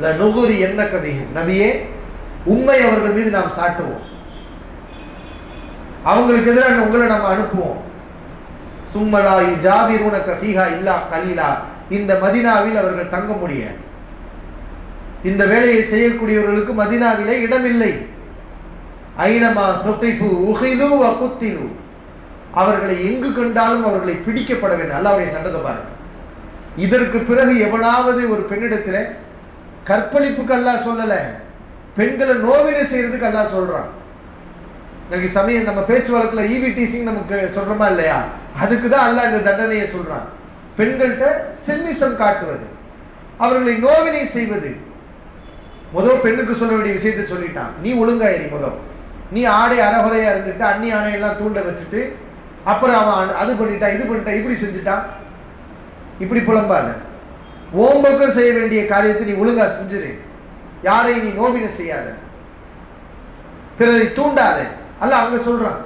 லநுகுரி என்னக பிஹிம், நபியே உண்மை அவர்கள் மீது நாம் சாட்டுவோம், அவங்களுக்கு எதிராக உங்களை நம்ம அனுப்புவோம். சும்மலா யுஜாபிரூனக ஃபீஹா இல்லா கலீலா, இந்த மதீனாவில் அவர்கள் தங்க முடியாது, இந்த வேலையை செய்யக்கூடியவர்களுக்கு மதீனாவிலே இடமில்லை. ஐனமா துகிஃபு உகிது வ குத்திலு, அவர்களை எங்கு கண்டாலும் அவர்களை பிடிக்கப்பட வேண்டும். அல்லாஹ்வுடைய சட்டத்தை பாருங்க. இதற்கு பிறகு எவனாவது ஒரு பெண்ணிடத்தில் கற்பழிப்புக்கு அல்லாஹ் சொல்லல, பெண்களை நோவினை செய்யறதுக்கு அல்லாஹ் சொல்றான். இன்னைக்கு சமயம் நம்ம பேச்சு வழக்கில் ஈவிடிசிங் நமக்கு சொல்றோமா இல்லையா, அதுக்கு தான் அல்லாஹ் இந்த தண்டனையை சொல்றான். பெண்கள்கிட்ட செல்மிசம் காட்டுவது, அவர்களை நோவினை செய்வது. முதல் பெண்ணுக்கு சொல்ல வேண்டிய விஷயத்தை சொல்லிட்டான், நீ ஒழுங்காயிரி முதல், நீ ஆடை அறகுறையா இருந்துட்டு அண்ணி ஆணையெல்லாம் தூண்ட வச்சுட்டு அப்புறம் அவன் அது பண்ணிட்டான் இது பண்ணிட்டான் இப்படி செஞ்சுட்டான் இப்படி புலம்பாத. ஓம்பக்கம் செய்ய வேண்டிய காரியத்தை நீ ஒழுங்கா செஞ்சிரு. யாரை நீ நோவினை செய்யாத, பிறரை தூண்டாத. அல்ல அங்க சொல்றான்.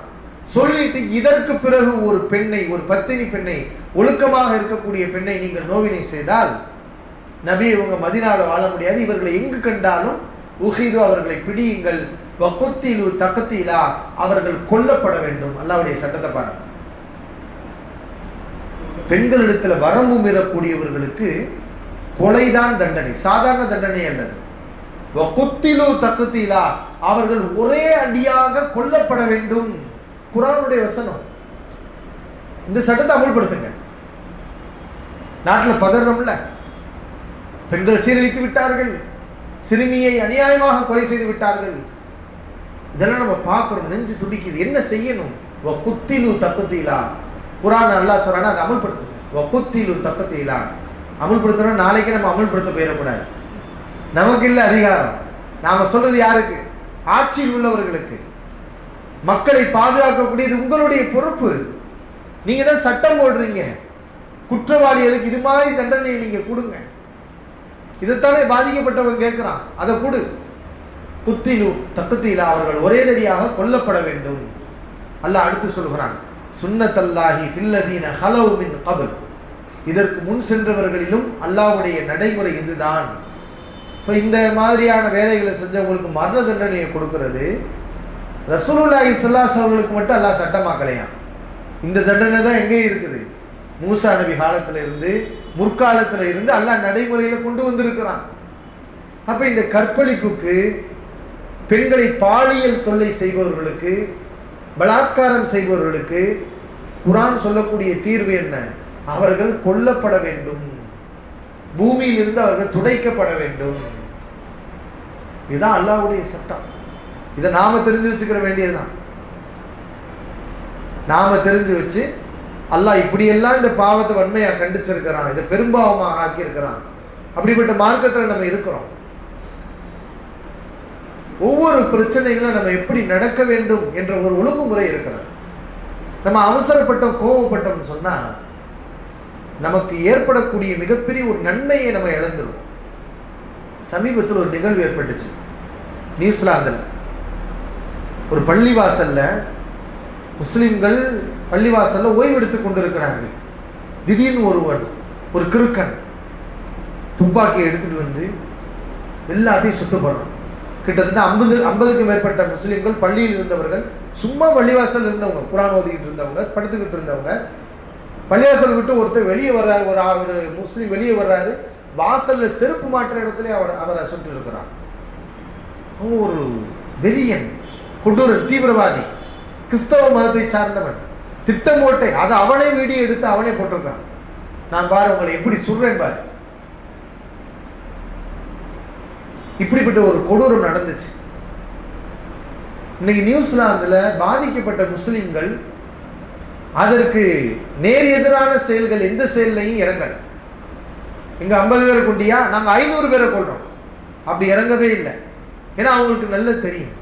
சொல்லிட்டு இதற்கு பிறகு ஒரு பெண்ணை, ஒரு பத்தினி பெண்ணை, ஒழுக்கமாக இருக்கக்கூடிய பெண்ணை நீங்கள் நோவினை செய்தால் நபி இவங்க மதீனாவுல வாழ முடியாது, இவர்களை எங்கு கண்டாலும் உஹிது அவர்களை பிடியுங்கள், வகுத்திலு தகத்திலா அவர்கள் கொல்லப்பட வேண்டும். அல்லாஹ்வுடைய சட்டத்தை பாருங்க. பெண்களிடத்துல வரம்பு மீறக்கூடியவர்களுக்கு கொலைதான் தண்டனை, சாதாரண தண்டனை அல்லது. வகுத்திலு தகத்திலா அவர்கள் ஒரே அடியாக கொல்லப்பட வேண்டும். குர்ஆனுடைய வசனம். இந்த சட்டத்தை அமல்படுத்துங்க. நாட்டில் பதறம்ல, பெண்கள் சீரழித்து விட்டார்கள், சிறுமியை அநியாயமாக கொலை செய்து விட்டார்கள். இதெல்லாம் நம்ம பார்க்கிறோம், நெஞ்சு துடிக்குது. என்ன செய்யணும்? வகுத்திலு தகத்திலா. குர்ஆன் அல்லாஹ் சொல்றானா அதை அமல்படுத்துங்க. வகுத்திலு தகத்திலா அமல்படுத்தணும். நாளைக்கு நம்ம அமல்படுத்த போயிடக்கூடாது. நமக்கு இல்லை அதிகாரம். நாம சொல்றது யாருக்கு? ஆட்சியில் உள்ளவர்களுக்கு. மக்களை பாதுகாக்கக்கூடியது உங்களுடைய பொறுப்பு. நீங்க தான் சட்டம் போடுறீங்க. குற்றவாளிகளுக்கு இது மாதிரி தண்டனையை நீங்க கொடுங்க. இதைத்தானே பாதிக்கப்பட்டவங்க கேட்கிறான், அதை கொடு. குத்திலு தக்குத்திலா அவர்கள் ஒரே அடியாக கொல்லப்பட வேண்டும். அல்லாஹ் அடுத்து சொல்கிறான், சுன்னத்தல்லாஹி ஃபில்லதீன ஹலவு மின் கபல். இதற்கு முன் சென்றவர்களிலும் அல்லாஹ்வுடைய நடைமுறை இதுதான். இப்போ இந்த மாதிரியான வேலைகளை செஞ்சவங்களுக்கு மரண தண்டனையை கொடுக்கிறது ரசூலுல்லாஹி ஸல்லல்லாஹு அலைஹி அவர்களுக்கு மட்டும் அல்லாஹ் சட்டமாக்கலையாம். இந்த தண்டனை தான் எங்கே இருக்குது? மூசா நபி காலத்துல இருந்து, முற்காலத்துல இருந்து அல்லாஹ் நடைமுறையில கொண்டு வந்திருக்கிறான். அப்ப இந்த கற்பழிப்புக்கு, பெண்களை பாலியல் தொல்லை செய்பவர்களுக்கு, பலாத்காரம் செய்பவர்களுக்கு குர்ஆன் சொல்லக்கூடிய தீர்வு என்ன? அவர்கள் கொல்லப்பட வேண்டும், பூமியில் இருந்து அவர்கள் துடைக்கப்பட வேண்டும். இதுதான் அல்லாஹ்வுடைய சட்டம். இதை நாம தெரிஞ்சு வச்சுக்கிற வேண்டியதுதான். நாம தெரிஞ்சு வச்சு அல்லாஹ் இப்படியெல்லாம் இந்த பாவத்தை வன்மையா கண்டிச்சிருக்கிறான், இதை பெரும்பாவமாக ஆக்கியிருக்கிறான். அப்படிப்பட்ட மார்க்கத்தில் நம்ம இருக்கிறோம். ஒவ்வொரு பிரச்சனைகளும் நம்ம எப்படி நடக்க வேண்டும் என்ற ஒரு ஒழுங்குமுறை இருக்கிறது. நம்ம அவசரப்பட்டோம், கோபப்பட்டோம்னு சொன்னா நமக்கு ஏற்படக்கூடிய மிகப்பெரிய ஒரு நன்மையை நம்ம இழந்துருவோம். சமீபத்தில் ஒரு நிகழ்வு ஏற்பட்டுச்சு. நியூசிலாந்தில் ஒரு பள்ளிவாசல்ல முஸ்லிம்கள் பள்ளிவாசல்ல ஓய்வெடுத்துக் கொண்டிருக்கிறார்கள். திடீர்னு ஒரு கிறுக்கன் துப்பாக்கியை எடுத்துட்டு வந்து எல்லாத்தையும் சுட்டு போடுறான். கிட்டத்தட்ட 50க்கு மேற்பட்ட முஸ்லிம்கள், பள்ளியில் இருந்தவர்கள், சும்மா பள்ளிவாசல் இருந்தவங்க, குர்ஆன் ஓதிக்கிட்டு இருந்தவங்க, படுத்துக்கிட்டு இருந்தவங்க, பள்ளிவாசல் விட்டு ஒருத்தர் வெளியே வர்றாரு, ஒரு முஸ்லீம் வெளியே வர்றாரு, வாசல்ல செருப்பு மாற்ற இடத்துல அவரை சுட்டு இருக்கிறான். ஒரு வெறியன், கொடூரன், தீவிரவாதி, கிறிஸ்தவ மதத்தை சார்ந்தவன், திட்டம் போட்டு அதை அவனே வீடியோ எடுத்து அவனே போட்டிருக்கான். நான் பாரு உங்களை எப்படி சொல்றேன் பாரு. இப்படிப்பட்ட ஒரு கொடூரம் நடந்துச்சு. இன்னைக்கு நியூசிலாந்துல பாதிக்கப்பட்ட முஸ்லிம்கள் அதற்கு நேர் எதிரான செயல்கள், எந்த செயல்லையும் இறங்கல. இங்க 50 பேரை கொண்டியா, நாங்க 500 பேரை கொள்றோம், அப்படி இறங்கவே இல்லை. ஏன்னா அவங்களுக்கு நல்லா தெரியும்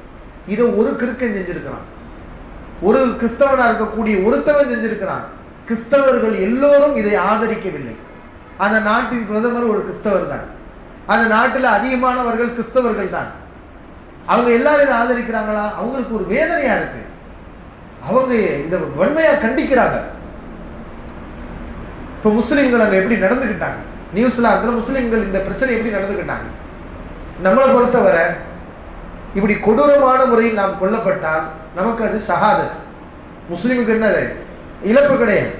இதை ஒரு கிறுக்கன் செஞ்சிருக்கிறான், ஒரு கிறிஸ்தவனா இருக்கக்கூடிய ஒருத்தவன் செஞ்சிருக்கிறான். கிறிஸ்தவர்கள் எல்லோரும் இதை ஆதரிக்கவில்லை. அந்த நாட்டின் பிரதமர் ஒரு கிறிஸ்தவர் தான், அந்த நாட்டில் அதிகமானவர்கள் கிறிஸ்தவர்கள் தான். அவங்க எல்லாரும் இதை ஆதரிக்கிறாங்களா? அவங்களுக்கு ஒரு வேதனையா இருக்கு. அவங்க இதை வன்மையா கண்டிக்கிறாங்க. இப்ப முஸ்லிம்கள் அங்க எப்படி நடந்துக்கிட்டாங்க, நியூசிலாந்துல முஸ்லிம்கள் இந்த பிரச்சனை எப்படி நடந்துக்கிட்டாங்க? நம்மளை பொறுத்தவரை இப்படி கொடூரமான முறையில் நாம் கொல்லப்பட்டால் நமக்கு அது ஷஹாதத். முஸ்லிமுக்கு என்ன இழப்பு கிடையாது.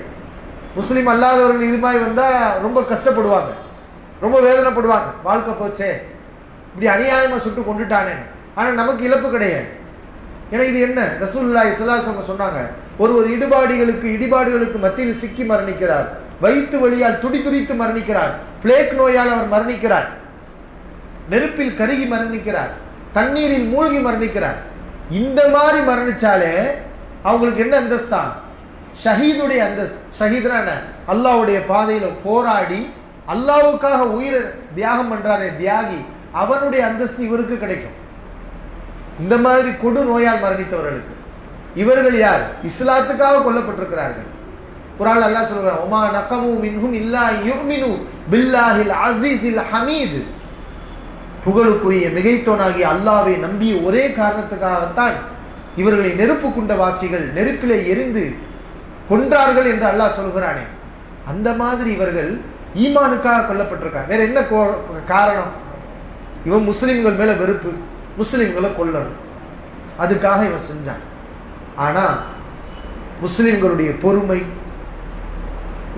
முஸ்லீம் அல்லாதவர்கள் இது மாதிரி வந்தா ரொம்ப கஷ்டப்படுவாங்க, ரொம்ப வேதனைப்படுவாங்க. வாழ்க்கை போச்சே, இப்படி அநியாயமா சுட்டு கொண்டுட்டானே. ஆனா நமக்கு இழப்பு கிடையாது. ஏன்னா இது என்ன? ரசூலுல்லாஹி ஸல்லல்லாஹு அலைஹி வஸல்லம் சொன்னாங்க, ஒருவர் இடிபாடுகளுக்கு மத்தியில் சிக்கி மரணிக்கிறார், வயிற்று வலியால் துடித்து மரணிக்கிறார், பிளேக் நோயால் அவர் மரணிக்கிறார், நெருப்பில் கருகி மரணிக்கிறார், தண்ணீரில் மூழ்கி மரணிக்கிறார். இந்த மாதிரி மரணிச்சாலே அவங்களுக்கு என்ன அந்தஸ்தான்? ஷஹீதுடைய அந்தஸ்து. ஷஹீதுனா என்ன? அல்லாஹ்வுடைய பாதையில போராடி அல்லாஹ்வுக்காக உயிரை தியாகம் பண்றானே தியாகி, அவனுடைய அந்தஸ்து இவருக்கு கிடைக்கும். இந்த மாதிரி கொடு நோயால் மரணித்தவர்களுக்கு. இவர்கள் யார்? இஸ்லாத்துக்காக கொல்லப்பட்டிருக்கிறார்கள். குர்ஆன்ல அல்லாஹ் சொல்றான், ஒமா நகமு மின்ஹும் இல்லா யுமினு பில்லாஹில் அஸீஸில் ஹமீத். புகழுக்குரிய மிகைத்தோனாகிய அல்லாஹ்வை நம்பிய ஒரே காரணத்துக்காகத்தான் இவர்களை நெருப்பு குண்டவாசிகள் நெருப்பிலே எரிந்து கொன்றார்கள் என்று அல்லாஹ் சொல்கிறானே, அந்த மாதிரி இவர்கள் ஈமானுக்காக கொல்லப்பட்டிருக்காங்க. வேற என்ன காரணம்? இவன் முஸ்லிம்கள் மேல வெறுப்பு, முஸ்லிம்களை கொல்லணும், அதுக்காக இவன் செஞ்சான். ஆனா முஸ்லிம்களுடைய பொறுமை,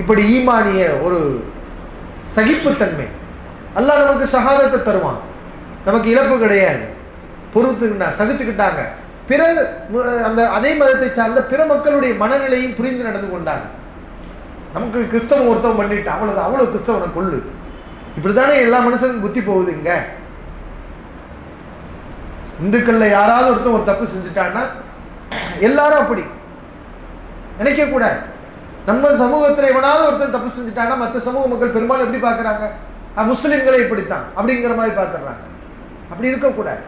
இப்படி ஈமானிய ஒரு சகிப்புத்தன்மை, அல்லாஹ் நமக்கு ஷஹாதத்தை தருவான், நமக்கு இழப்பு கிடையாது. பொறுத்துக்கிட்டா சகிச்சுக்கிட்டாங்க. பிற அந்த அதே மதத்தை சார்ந்த பிற மக்களுடைய மனநிலையும் புரிந்து நடந்து கொண்டாங்க. நமக்கு கிறிஸ்தவம் ஒருத்தவன் பண்ணிட்டு அவ்வளவு கிறிஸ்தவனை கொள்ளு, இப்படித்தானே எல்லா மனுஷனுக்கும் புத்தி போகுது. இங்க இந்துக்கள்ல யாராவது ஒருத்தன் ஒரு தப்பு செஞ்சுட்டான்னா எல்லாரும் அப்படி நினைக்க கூடாது. நம்ம சமூகத்தில் எவனாவது ஒருத்தன் தப்பு செஞ்சுட்டான்னா மற்ற சமூக மக்கள் பெரும்பாலும் எப்படி பார்க்கறாங்க? முஸ்லிம்களை இப்படித்தான் அப்படிங்கிற மாதிரி பார்த்துடுறாங்க. அப்படி இருக்கக்கூடாது.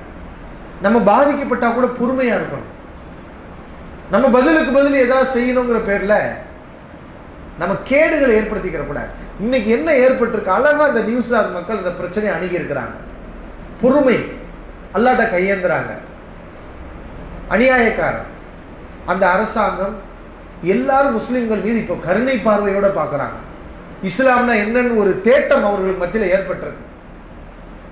நம்ம பாதிக்கப்பட்டா கூட பொறுமையா இருக்கணும். நம்ம பதிலுக்கு பதில் ஏதாவது செய்யணுங்கிற பேர்ல நம்ம கேடுகளை ஏற்படுத்திக்கிற கூடாது. இன்னைக்கு என்ன ஏற்பட்டிருக்கு? அழகா இந்த நியூஸ்ல அந்த மக்கள் இந்த பிரச்சனையை அணுகி இருக்கிறாங்க. பொறுமை, அல்லாட்ட கையேந்துறாங்க. அநியாயக்காரன் அந்த அரசாங்கம் எல்லாரும் முஸ்லிம்கள் மீது இப்போ கருணை பார்வையோட பார்க்கறாங்க. இஸ்லாம்னா என்னன்னு ஒரு தேட்டம் அவர்களுக்கு மத்தியில் ஏற்பட்டிருக்கு.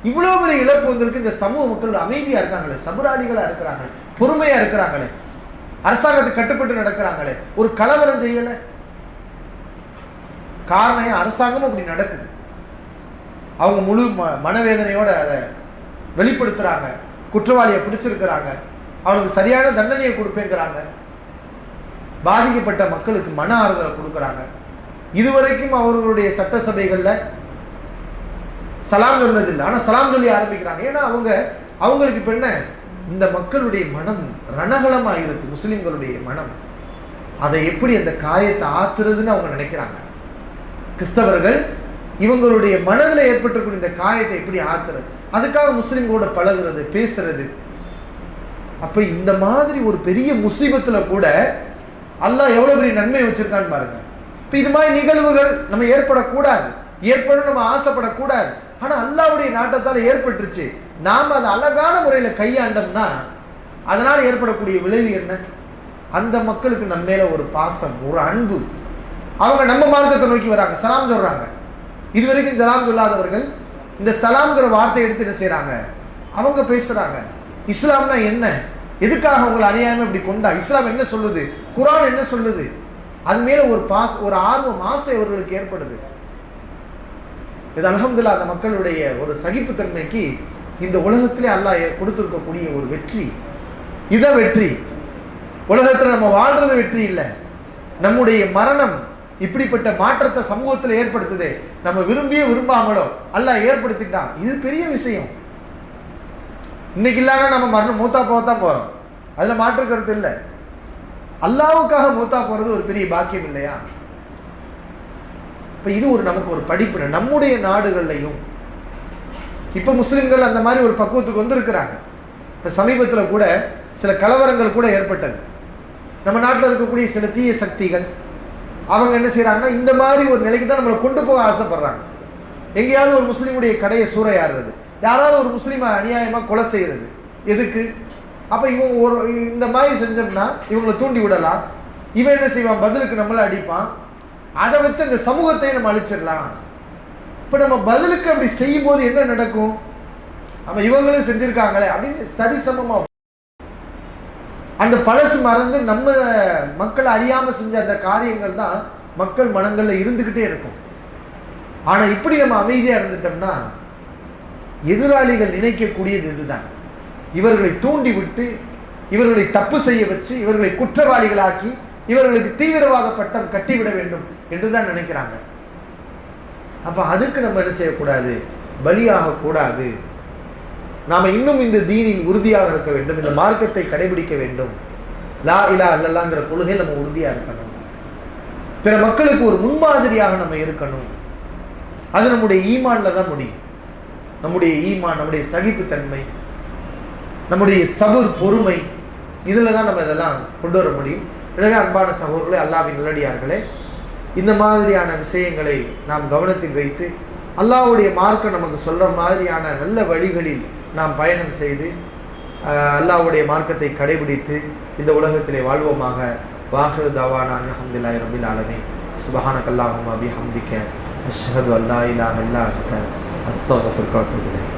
இவ்வளவு பெரிய இழப்பு வந்திருக்கு. இந்த சமூக மக்கள் அமைதியா இருக்காங்களே, சபராளிகளா இருக்கிறாங்களே, பொறுமையா இருக்கிறாங்களே, அரசாங்கத்துக்கு கட்டுப்பட்டு நடக்கிறாங்களே, ஒரு கலவரம் செய்யல. காரணம் அரசாங்கம் அப்படி நடக்குது. அவங்க முழு மனவேதனையோட அதை வெளிப்படுத்துறாங்க. குற்றவாளியை பிடிச்சிருக்கிறாங்க, அவனுக்கு சரியான தண்டனையை கொடுப்பேங்கிறாங்க. பாதிக்கப்பட்ட மக்களுக்கு மன ஆறுதலை கொடுக்குறாங்க. இதுவரைக்கும் அவர்களுடைய சட்டசபைகள்ல சலாம் சொன்னதில்லை, ஆனா சலாம் சொல்லி ஆரம்பிக்கிறாங்க. ஏன்னா அவங்களுக்கு இப்ப என்ன, இந்த மக்களுடைய மனம் ரணகலமா இருக்கு. முஸ்லிம்களுடைய மனம் அதை எப்படி அந்த காயத்தை ஆத்துறதுன்னு அவங்க நினைக்கிறாங்க. கிறிஸ்தவர்கள் இவங்களுடைய மனதில் ஏற்பட்டிருக்கிற இந்த காயத்தை எப்படி ஆத்துறது, அதுக்காக முஸ்லிம்களோட பழகுறது, பேசுறது. அப்ப இந்த மாதிரி ஒரு பெரிய முசீபத்துல கூட அல்லாஹ் எவ்வளவு பெரிய நன்மை வச்சிருக்கான்னு பாருங்க. இப்ப இது மாதிரி நிகழ்வுகள் நம்ம ஏற்படக்கூடாது, ஏற்படும் நம்ம ஆசைப்படக்கூடாது. ஆனா அல்லாஹ்வுடைய நாட்டத்தால ஏற்பட்டுருச்சு. நாம அதை அழகான முறையில கையாண்டோம்னா அதனால ஏற்படக்கூடிய விளைவு என்ன? அந்த மக்களுக்கு நம்ம மேல ஒரு பாசம், ஒரு அன்பு. அவங்க நம்ம மார்க்கத்தை நோக்கி வராங்க, சலாம் சொல்றாங்க. இதுவரைக்கும் சலாம் சொல்லாதவர்கள் இந்த சலாம்ங்கிற வார்த்தையை எடுத்து என்ன செய்யறாங்க? அவங்க பேசுறாங்க. இஸ்லாம்னா என்ன, எதுக்காக உங்களை அநியாயமா இப்படி கொண்டா, இஸ்லாம் என்ன சொல்லுது, குர்ஆன் என்ன சொல்லுது, அது மேல ஒரு ஆர்வம், ஆசை அவர்களுக்கு ஏற்படுது. இது அல்ஹம்துலில்லாஹ் அந்த மக்களுடைய ஒரு சகிப்புத்தன்மைக்கு இந்த உலகத்திலே அல்லாஹ் கொடுத்திருக்கக்கூடிய ஒரு வெற்றி. இத வெற்றி. உலகத்துல நம்ம வாழ்றது வெற்றி இல்லை, நம்முடைய மரணம் இப்படிப்பட்ட மாற்றத்தை சமூகத்தில் ஏற்படுத்துதே. நம்ம விரும்பியே விரும்பாமலோ அல்லாஹ் ஏற்படுத்திட்டான். இது பெரிய விஷயம். இன்னைக்கு இல்லாம நம்ம மரணம் மூத்தா போகத்தான் போறோம், அதுல மாற்று கருத்து இல்லை. அல்லாஹ்வுக்காக மூத்தா போறது ஒரு பெரிய பாக்கியம் இல்லையா? இப்ப இது நமக்கு ஒரு படிப்பு. நம்முடைய நாடுகள்லையும் இப்ப முஸ்லிம்கள் அந்த மாதிரி ஒரு பக்குவத்துக்கு வந்திருக்கிறாங்க. இப்ப சமீபத்துல கூட சில கலவரங்கள் கூட ஏற்பட்டது. நம்ம நாட்டில் இருக்கக்கூடிய சில தீய சக்திகள் அவங்க என்ன செய்யறாங்கன்னா, இந்த மாதிரி ஒரு நிலைக்கு தான் நம்மளை கொண்டு போக ஆசைப்படுறாங்க. எங்கேயாவது ஒரு முஸ்லீமுடைய கடையை சூறையாடுறது, யாராவது ஒரு முஸ்லீமை அநியாயமா கொலை செய்யறது. எதுக்கு? அப்ப இவங்க இந்த மாதிரி செஞ்சோம்னா இவங்களை தூண்டி விடலாம். இவன் என்ன செய்வான்? பதிலுக்கு நம்மளை அடிப்பான். அதை வச்சு அந்த சமூகத்தை நம்ம அழிச்சிடலாம். இப்ப நம்ம பதிலுக்கு அப்படி செய்யும் போது என்ன நடக்கும்? நம்ம இவங்களும் செஞ்சிருக்காங்களே அப்படின்னு சரிசமமா அந்த பழசு மறந்து நம்ம மக்கள் அறியாம செஞ்ச அந்த காரியங்கள் தான் மக்கள் மனங்கள்ல இருந்துகிட்டே இருக்கும். ஆனா இப்படி நம்ம அமைதியா இருந்துட்டோம்னா எதிராளிகள் நினைக்கக்கூடியது இதுதான். இவர்களை தூண்டி விட்டு, இவர்களை தப்பு செய்ய வச்சு, இவர்களை குற்றவாளிகளாக்கி, இவர்களுக்கு தீவிரவாத பட்டம் கட்டிவிட வேண்டும் என்றுதான் நினைக்கிறாங்க. அப்ப அதுக்கு நம்ம என்ன செய்யக்கூடாது? பலியாக கூடாது. நாம இன்னும் இந்த தீனில் உறுதியாக இருக்க வேண்டும், இந்த மார்க்கத்தை கடைபிடிக்க வேண்டும். லா இலாஹ இல்லல்லாஹ்ங்கிற கொள்கை நம்ம உறுதியா இருக்கணும். பிற மக்களுக்கு ஒரு முன்மாதிரியாக நம்ம இருக்கணும். அது நம்முடைய ஈமான்ல தான் முடியும். நம்முடைய ஈமான், நம்முடைய சகிப்புத்தன்மை, நம்முடைய சபுர் பொறுமை, இதில் தான் நம்ம இதெல்லாம் கொண்டு வர முடியும். எனவே அன்பான சகோதரர்களே, அல்லாஹ்வின் நல்லடியார்களே, இந்த மாதிரியான விஷயங்களை நாம் கவனத்தில் வைத்து அல்லாஹ்வுடைய மார்க்கம் நமக்கு சொல்கிற மாதிரியான நல்ல வழிகளில் நாம் பயணம் செய்து அல்லாஹ்வுடைய மார்க்கத்தை கடைபிடித்து இந்த உலகத்திலே வாழ்வோமாக. வாஹிரு தவானா அல்ஹம்துலில்லாஹி ரப்பில் ஆலமீன். சுப்ஹானக்கல்லாஹும்ம பிஹம்திக அஷ்ஹது அல்லா இலாஹா இல்லா அன்த அஸ்தக்ஃபிருக வ அத்தூபு இலைக்.